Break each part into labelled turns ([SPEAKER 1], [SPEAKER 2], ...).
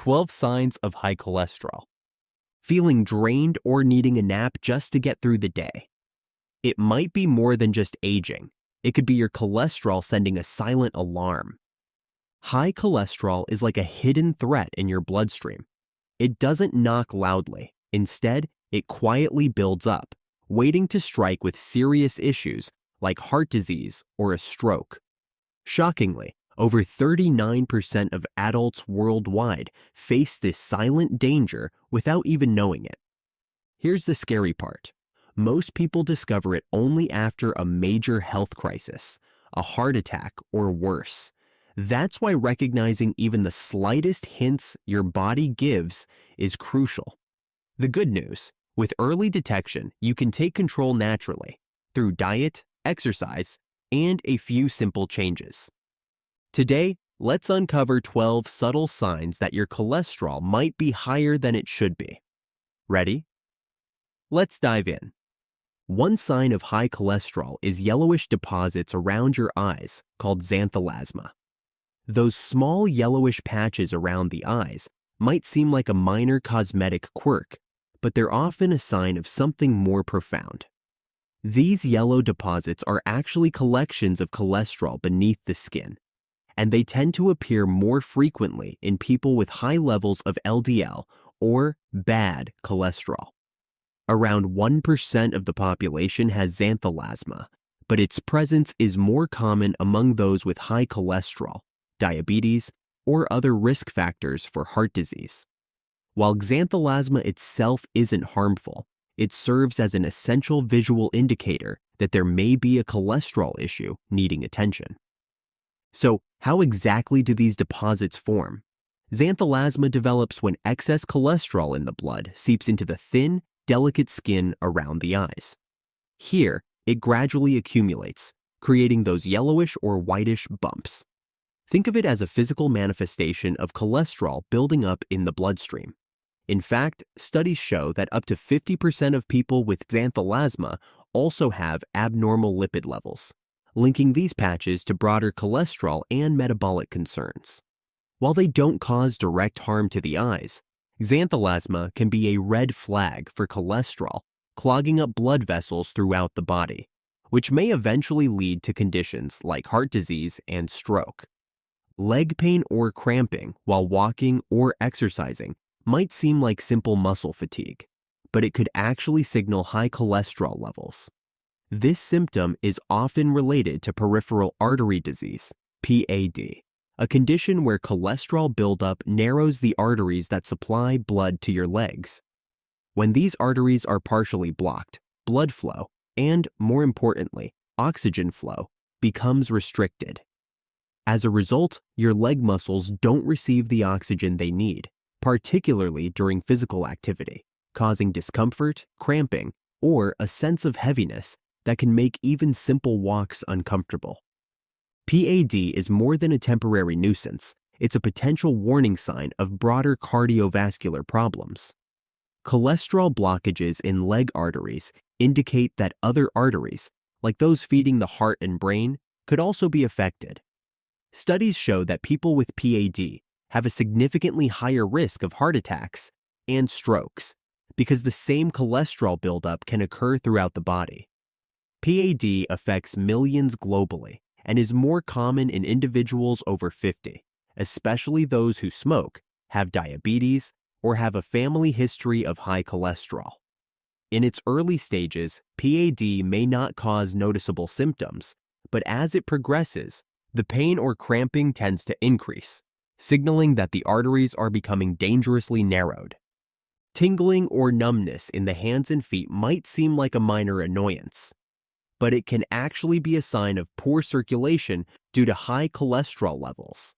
[SPEAKER 1] 12 signs of high cholesterol. Feeling drained or needing a nap just to get through the day. It might be more than just aging. It could be your cholesterol sending a silent alarm. High cholesterol is like a hidden threat in your bloodstream. It doesn't knock loudly. Instead, it quietly builds up, waiting to strike with serious issues like heart disease or a stroke. Shockingly, over 39% of adults worldwide face this silent danger without even knowing it. Here's the scary part. Most people discover it only after a major health crisis, a heart attack, or worse. That's why recognizing even the slightest hints your body gives is crucial. The good news, with early detection, you can take control naturally through diet, exercise, and a few simple changes. Today, let's uncover 12 subtle signs that your cholesterol might be higher than it should be. Ready? Let's dive in. One sign of high cholesterol is yellowish deposits around your eyes called xanthelasma. Those small yellowish patches around the eyes might seem like a minor cosmetic quirk, but they're often a sign of something more profound. These yellow deposits are actually collections of cholesterol beneath the skin, and they tend to appear more frequently in people with high levels of LDL or bad cholesterol. Around 1% of the population has xanthelasma, but its presence is more common among those with high cholesterol, diabetes, or other risk factors for heart disease. While xanthelasma itself isn't harmful, it serves as an essential visual indicator that there may be a cholesterol issue needing attention. So, how exactly do these deposits form? Xanthelasma develops when excess cholesterol in the blood seeps into the thin, delicate skin around the eyes. Here, it gradually accumulates, creating those yellowish or whitish bumps. Think of it as a physical manifestation of cholesterol building up in the bloodstream. In fact, studies show that up to 50% of people with xanthelasma also have abnormal lipid levels, linking these patches to broader cholesterol and metabolic concerns. While they don't cause direct harm to the eyes, xanthelasma can be a red flag for cholesterol clogging up blood vessels throughout the body, which may eventually lead to conditions like heart disease and stroke. Leg pain or cramping while walking or exercising might seem like simple muscle fatigue, but it could actually signal high cholesterol levels. This symptom is often related to peripheral artery disease, PAD, a condition where cholesterol buildup narrows the arteries that supply blood to your legs. When these arteries are partially blocked, blood flow, and more importantly, oxygen flow, becomes restricted. As a result, your leg muscles don't receive the oxygen they need, particularly during physical activity, causing discomfort, cramping, or a sense of heaviness that can make even simple walks uncomfortable. PAD is more than a temporary nuisance. It's a potential warning sign of broader cardiovascular problems. Cholesterol blockages in leg arteries indicate that other arteries, like those feeding the heart and brain, could also be affected. Studies show that people with PAD have a significantly higher risk of heart attacks and strokes because the same cholesterol buildup can occur throughout the body. PAD affects millions globally and is more common in individuals over 50, especially those who smoke, have diabetes, or have a family history of high cholesterol. In its early stages, PAD may not cause noticeable symptoms, but as it progresses, the pain or cramping tends to increase, signaling that the arteries are becoming dangerously narrowed. Tingling or numbness in the hands and feet might seem like a minor annoyance, but it can actually be a sign of poor circulation due to high cholesterol levels.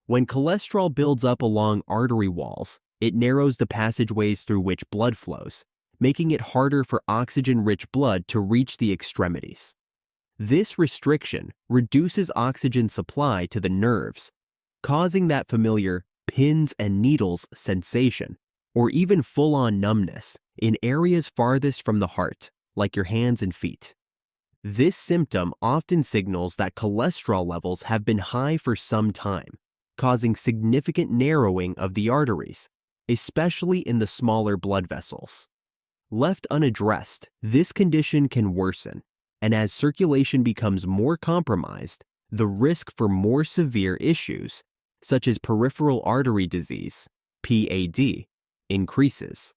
[SPEAKER 1] When cholesterol builds up along artery walls, it narrows the passageways through which blood flows, making it harder for oxygen-rich blood to reach the extremities. This restriction reduces oxygen supply to the nerves, causing that familiar pins and needles sensation, or even full-on numbness in areas farthest from the heart, like your hands and feet. This symptom often signals that cholesterol levels have been high for some time, causing significant narrowing of the arteries, especially in the smaller blood vessels. Left unaddressed, this condition can worsen, and as circulation becomes more compromised, the risk for more severe issues, such as peripheral artery disease, PAD, increases.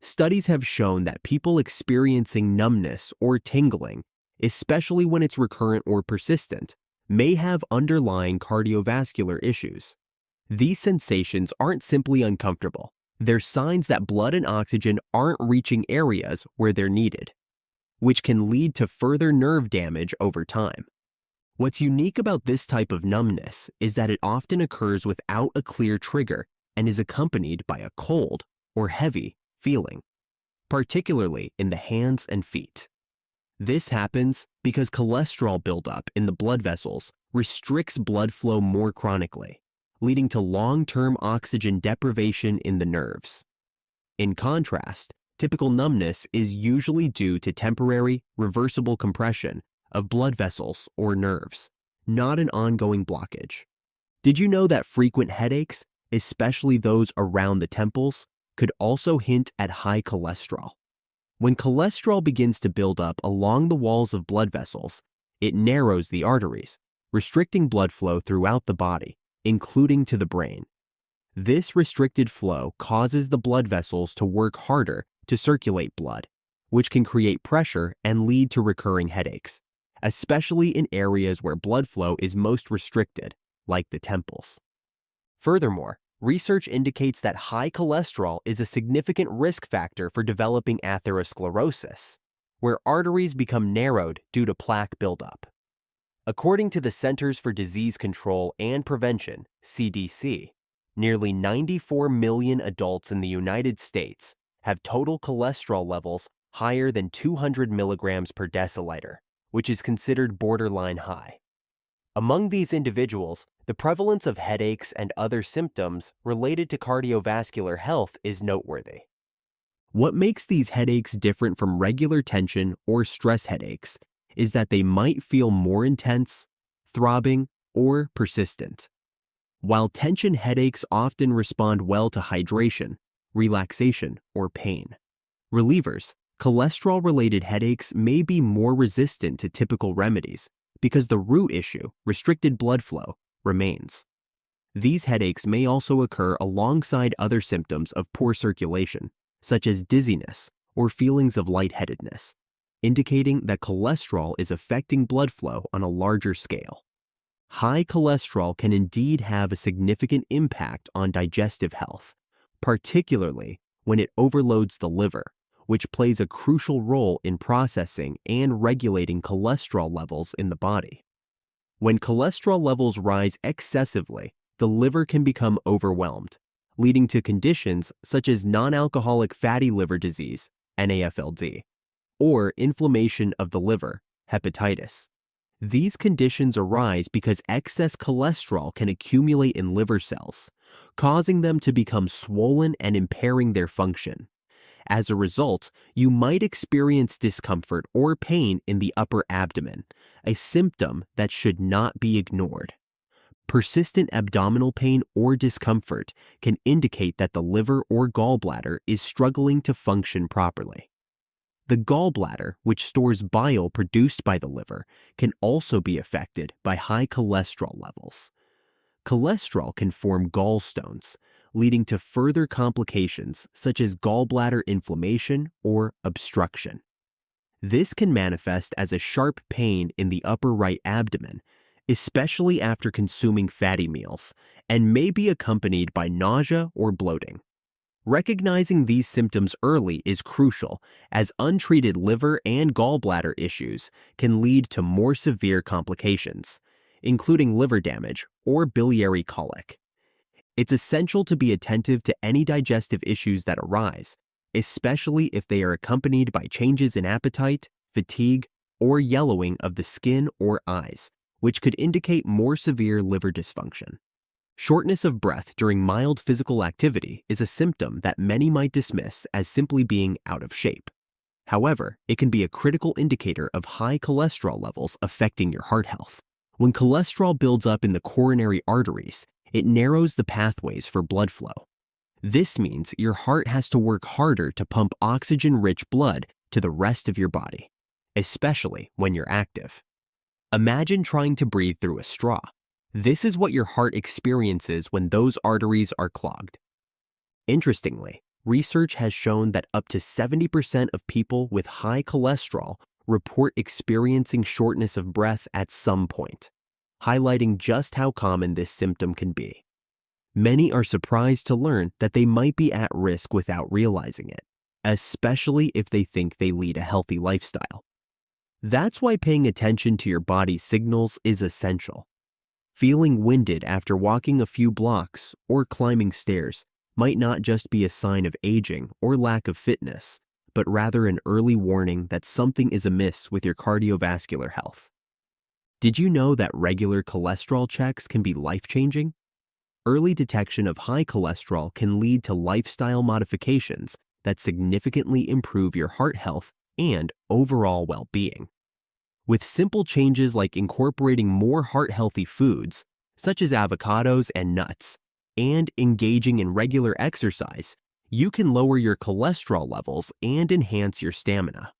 [SPEAKER 1] Studies have shown that people experiencing numbness or tingling, especially when it's recurrent or persistent, may have underlying cardiovascular issues. These sensations aren't simply uncomfortable. They're signs that blood and oxygen aren't reaching areas where they're needed, which can lead to further nerve damage over time. What's unique about this type of numbness is that it often occurs without a clear trigger and is accompanied by a cold or heavy feeling, particularly in the hands and feet. This happens because cholesterol buildup in the blood vessels restricts blood flow more chronically, leading to long-term oxygen deprivation in the nerves. In contrast, typical numbness is usually due to temporary, reversible compression of blood vessels or nerves, not an ongoing blockage. Did you know that frequent headaches, especially those around the temples, could also hint at high cholesterol? When cholesterol begins to build up along the walls of blood vessels, it narrows the arteries, restricting blood flow throughout the body, including to the brain. This restricted flow causes the blood vessels to work harder to circulate blood, which can create pressure and lead to recurring headaches, especially in areas where blood flow is most restricted, like the temples. Furthermore, research indicates that high cholesterol is a significant risk factor for developing atherosclerosis, where arteries become narrowed due to plaque buildup. According to the Centers for Disease Control and Prevention, CDC, nearly 94 million adults in the United States have total cholesterol levels higher than 200 milligrams per deciliter, which is considered borderline high. Among these individuals, the prevalence of headaches and other symptoms related to cardiovascular health is noteworthy. What makes these headaches different from regular tension or stress headaches is that they might feel more intense, throbbing, or persistent. While tension headaches often respond well to hydration, relaxation, or pain, relievers, cholesterol-related headaches may be more resistant to typical remedies because the root issue, restricted blood flow, remains. These headaches may also occur alongside other symptoms of poor circulation, such as dizziness or feelings of lightheadedness, indicating that cholesterol is affecting blood flow on a larger scale. High cholesterol can indeed have a significant impact on digestive health, particularly when it overloads the liver, which plays a crucial role in processing and regulating cholesterol levels in the body. When cholesterol levels rise excessively, the liver can become overwhelmed, leading to conditions such as non-alcoholic fatty liver disease, NAFLD, or inflammation of the liver, hepatitis. These conditions arise because excess cholesterol can accumulate in liver cells, causing them to become swollen and impairing their function. As a result, you might experience discomfort or pain in the upper abdomen, a symptom that should not be ignored. Persistent abdominal pain or discomfort can indicate that the liver or gallbladder is struggling to function properly. The gallbladder, which stores bile produced by the liver, can also be affected by high cholesterol levels. Cholesterol can form gallstones, leading to further complications such as gallbladder inflammation or obstruction. This can manifest as a sharp pain in the upper right abdomen, especially after consuming fatty meals, and may be accompanied by nausea or bloating. Recognizing these symptoms early is crucial, as untreated liver and gallbladder issues can lead to more severe complications, including liver damage or biliary colic. It's essential to be attentive to any digestive issues that arise, especially if they are accompanied by changes in appetite, fatigue, or yellowing of the skin or eyes, which could indicate more severe liver dysfunction. Shortness of breath during mild physical activity is a symptom that many might dismiss as simply being out of shape. However, it can be a critical indicator of high cholesterol levels affecting your heart health. When cholesterol builds up in the coronary arteries, it narrows the pathways for blood flow. This means your heart has to work harder to pump oxygen-rich blood to the rest of your body, especially when you're active. Imagine trying to breathe through a straw. This is what your heart experiences when those arteries are clogged. Interestingly, research has shown that up to 70% of people with high cholesterol report experiencing shortness of breath at some point, highlighting just how common this symptom can be. Many are surprised to learn that they might be at risk without realizing it, especially if they think they lead a healthy lifestyle. That's why paying attention to your body's signals is essential. Feeling winded after walking a few blocks or climbing stairs might not just be a sign of aging or lack of fitness, but rather an early warning that something is amiss with your cardiovascular health. Did you know that regular cholesterol checks can be life-changing? Early detection of high cholesterol can lead to lifestyle modifications that significantly improve your heart health and overall well-being. With simple changes like incorporating more heart-healthy foods, such as avocados and nuts, and engaging in regular exercise, you can lower your cholesterol levels and enhance your stamina.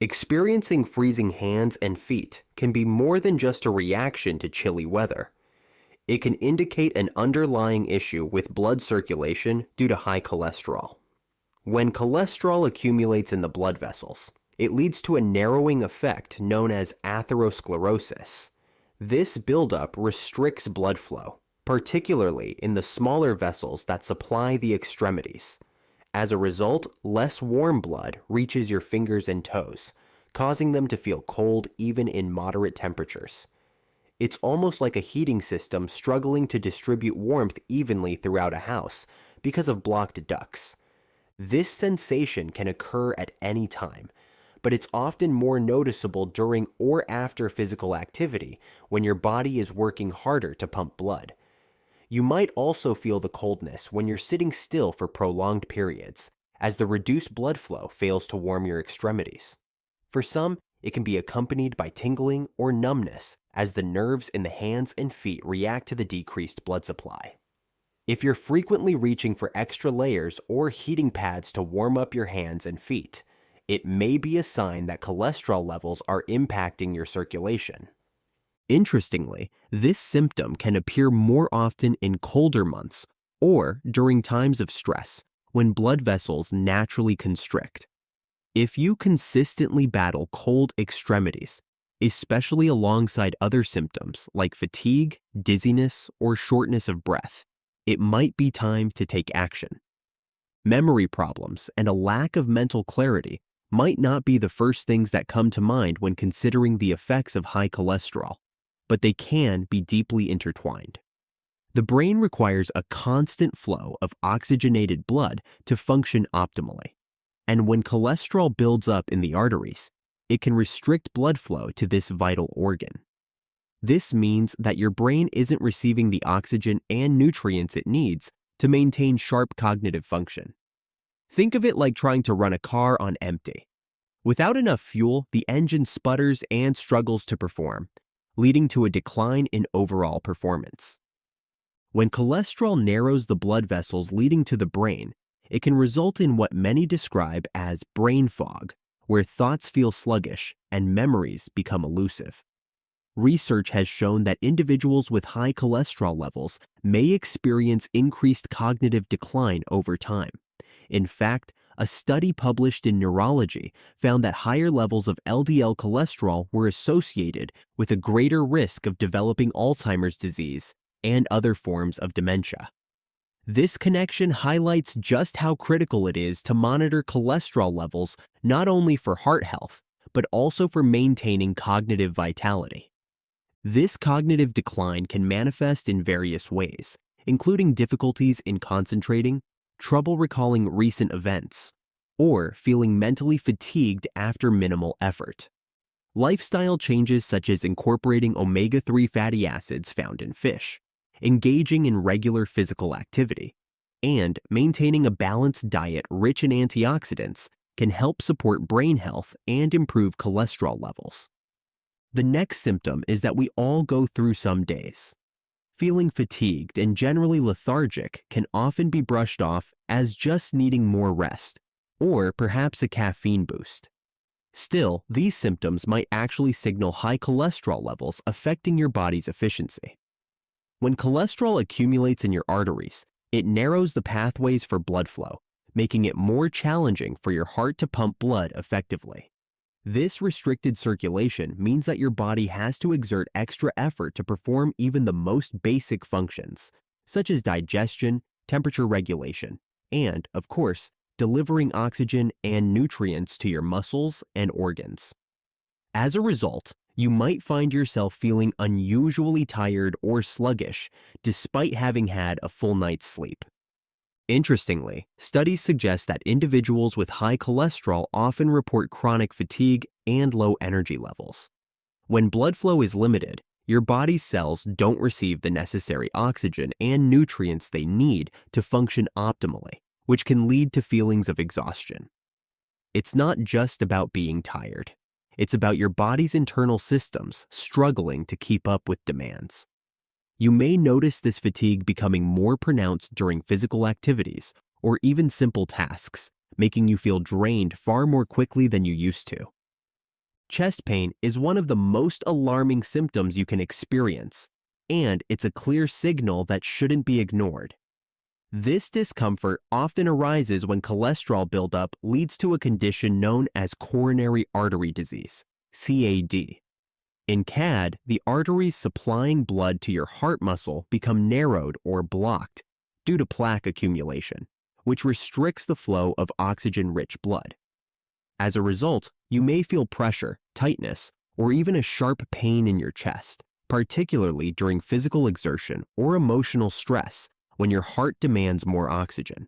[SPEAKER 1] Experiencing freezing hands and feet can be more than just a reaction to chilly weather. It can indicate an underlying issue with blood circulation due to high cholesterol. When cholesterol accumulates in the blood vessels, it leads to a narrowing effect known as atherosclerosis. This buildup restricts blood flow, particularly in the smaller vessels that supply the extremities. As a result, less warm blood reaches your fingers and toes, causing them to feel cold even in moderate temperatures. It's almost like a heating system struggling to distribute warmth evenly throughout a house because of blocked ducts. This sensation can occur at any time, but it's often more noticeable during or after physical activity when your body is working harder to pump blood. You might also feel the coldness when you're sitting still for prolonged periods, as the reduced blood flow fails to warm your extremities. For some, it can be accompanied by tingling or numbness as the nerves in the hands and feet react to the decreased blood supply. If you're frequently reaching for extra layers or heating pads to warm up your hands and feet, it may be a sign that cholesterol levels are impacting your circulation. Interestingly, this symptom can appear more often in colder months or during times of stress when blood vessels naturally constrict. If you consistently battle cold extremities, especially alongside other symptoms like fatigue, dizziness, or shortness of breath, it might be time to take action. Memory problems and a lack of mental clarity might not be the first things that come to mind when considering the effects of high cholesterol, but they can be deeply intertwined. The brain requires a constant flow of oxygenated blood to function optimally, and when cholesterol builds up in the arteries, it can restrict blood flow to this vital organ. This means that your brain isn't receiving the oxygen and nutrients it needs to maintain sharp cognitive function. Think of it like trying to run a car on empty. Without enough fuel, the engine sputters and struggles to perform, leading to a decline in overall performance. When cholesterol narrows the blood vessels leading to the brain, it can result in what many describe as brain fog, where thoughts feel sluggish and memories become elusive. Research has shown that individuals with high cholesterol levels may experience increased cognitive decline over time. In fact, a study published in Neurology found that higher levels of LDL cholesterol were associated with a greater risk of developing Alzheimer's disease and other forms of dementia. This connection highlights just how critical it is to monitor cholesterol levels not only for heart health, but also for maintaining cognitive vitality. This cognitive decline can manifest in various ways, including difficulties in concentrating, trouble recalling recent events, or feeling mentally fatigued after minimal effort. Lifestyle changes such as incorporating omega-3 fatty acids found in fish, engaging in regular physical activity, and maintaining a balanced diet rich in antioxidants can help support brain health and improve cholesterol levels. The next symptom is that we all go through some days. Feeling fatigued and generally lethargic can often be brushed off as just needing more rest, or perhaps a caffeine boost. Still, these symptoms might actually signal high cholesterol levels affecting your body's efficiency. When cholesterol accumulates in your arteries, it narrows the pathways for blood flow, making it more challenging for your heart to pump blood effectively. This restricted circulation means that your body has to exert extra effort to perform even the most basic functions, such as digestion, temperature regulation, and, of course, delivering oxygen and nutrients to your muscles and organs. As a result, you might find yourself feeling unusually tired or sluggish despite having had a full night's sleep. Interestingly, studies suggest that individuals with high cholesterol often report chronic fatigue and low energy levels. When blood flow is limited, your body's cells don't receive the necessary oxygen and nutrients they need to function optimally, which can lead to feelings of exhaustion. It's not just about being tired. It's about your body's internal systems struggling to keep up with demands. You may notice this fatigue becoming more pronounced during physical activities or even simple tasks, making you feel drained far more quickly than you used to. Chest pain is one of the most alarming symptoms you can experience, and it's a clear signal that shouldn't be ignored. This discomfort often arises when cholesterol buildup leads to a condition known as coronary artery disease, CAD. In CAD, the arteries supplying blood to your heart muscle become narrowed or blocked due to plaque accumulation, which restricts the flow of oxygen-rich blood. As a result, you may feel pressure, tightness, or even a sharp pain in your chest, particularly during physical exertion or emotional stress when your heart demands more oxygen.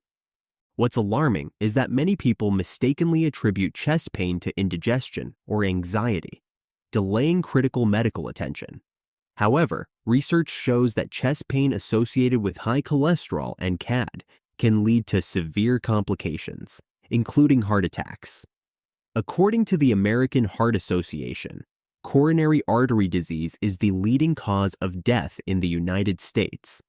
[SPEAKER 1] What's alarming is that many people mistakenly attribute chest pain to indigestion or anxiety, delaying critical medical attention. However, research shows that chest pain associated with high cholesterol and CAD can lead to severe complications, including heart attacks. According to the American Heart Association, coronary artery disease is the leading cause of death in the United States,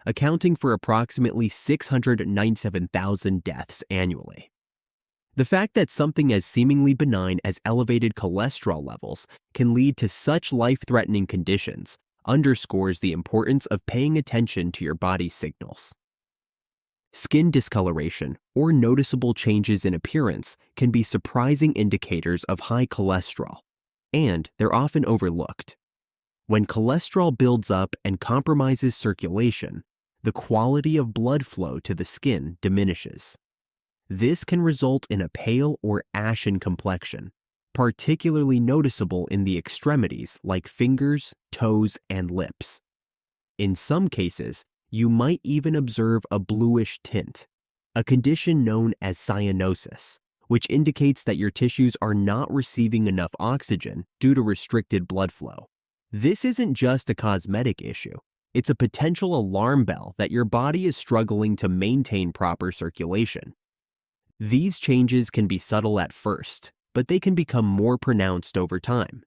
[SPEAKER 1] accounting for approximately 697,000 deaths annually. The fact that something as seemingly benign as elevated cholesterol levels can lead to such life-threatening conditions underscores the importance of paying attention to your body's signals. Skin discoloration or noticeable changes in appearance can be surprising indicators of high cholesterol, and they're often overlooked. When cholesterol builds up and compromises circulation, the quality of blood flow to the skin diminishes. This can result in a pale or ashen complexion, particularly noticeable in the extremities like fingers, toes, and lips. In some cases, you might even observe a bluish tint, a condition known as cyanosis, which indicates that your tissues are not receiving enough oxygen due to restricted blood flow. This isn't just a cosmetic issue. It's a potential alarm bell that your body is struggling to maintain proper circulation. These changes can be subtle at first, but they can become more pronounced over time.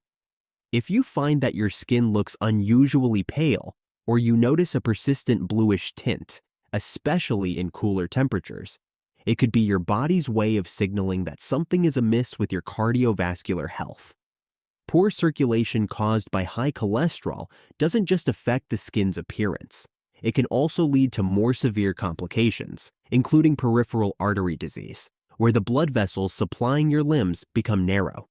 [SPEAKER 1] If you find that your skin looks unusually pale, or you notice a persistent bluish tint, especially in cooler temperatures, it could be your body's way of signaling that something is amiss with your cardiovascular health. Poor circulation caused by high cholesterol doesn't just affect the skin's appearance. It can also lead to more severe complications, including peripheral artery disease, where the blood vessels supplying your limbs become narrow.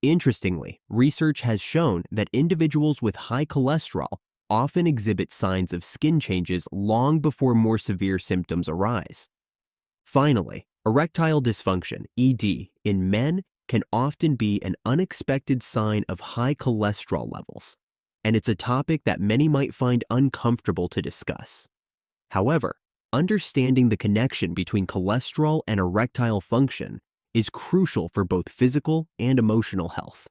[SPEAKER 1] Interestingly, research has shown that individuals with high cholesterol often exhibit signs of skin changes long before more severe symptoms arise. Finally, erectile dysfunction, ED, in men can often be an unexpected sign of high cholesterol levels, and it's a topic that many might find uncomfortable to discuss. However, understanding the connection between cholesterol and erectile function is crucial for both physical and emotional health.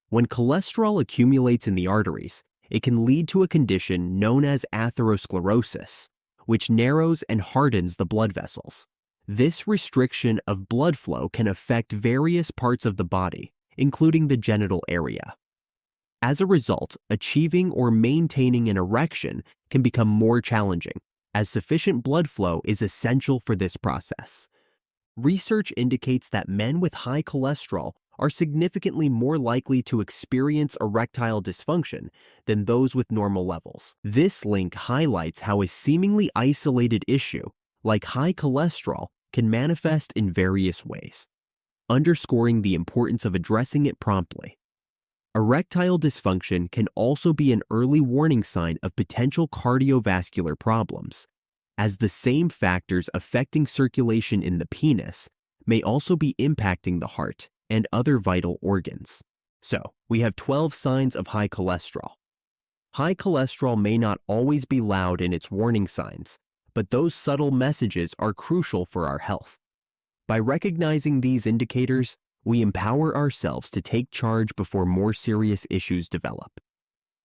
[SPEAKER 1] When cholesterol accumulates in the arteries, it can lead to a condition known as atherosclerosis, which narrows and hardens the blood vessels. This restriction of blood flow can affect various parts of the body, including the genital area. As a result, achieving or maintaining an erection can become more challenging, as sufficient blood flow is essential for this process. Research indicates that men with high cholesterol are significantly more likely to experience erectile dysfunction than those with normal levels. This link highlights how a seemingly isolated issue, like high cholesterol, can manifest in various ways, underscoring the importance of addressing it promptly. Erectile dysfunction can also be an early warning sign of potential cardiovascular problems, as the same factors affecting circulation in the penis may also be impacting the heart and other vital organs. So, we have 12 signs of high cholesterol. High cholesterol may not always be loud in its warning signs, but those subtle messages are crucial for our health. By recognizing these indicators, we empower ourselves to take charge before more serious issues develop.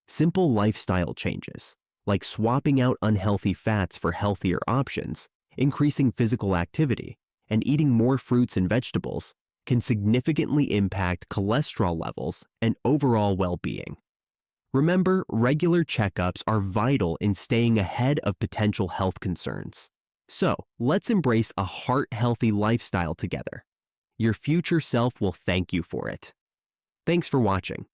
[SPEAKER 1] Simple lifestyle changes, like swapping out unhealthy fats for healthier options, increasing physical activity, and eating more fruits and vegetables, can significantly impact cholesterol levels and overall well-being. Remember, regular checkups are vital in staying ahead of potential health concerns. So, let's embrace a heart-healthy lifestyle together. Your future self will thank you for it. Thanks for watching.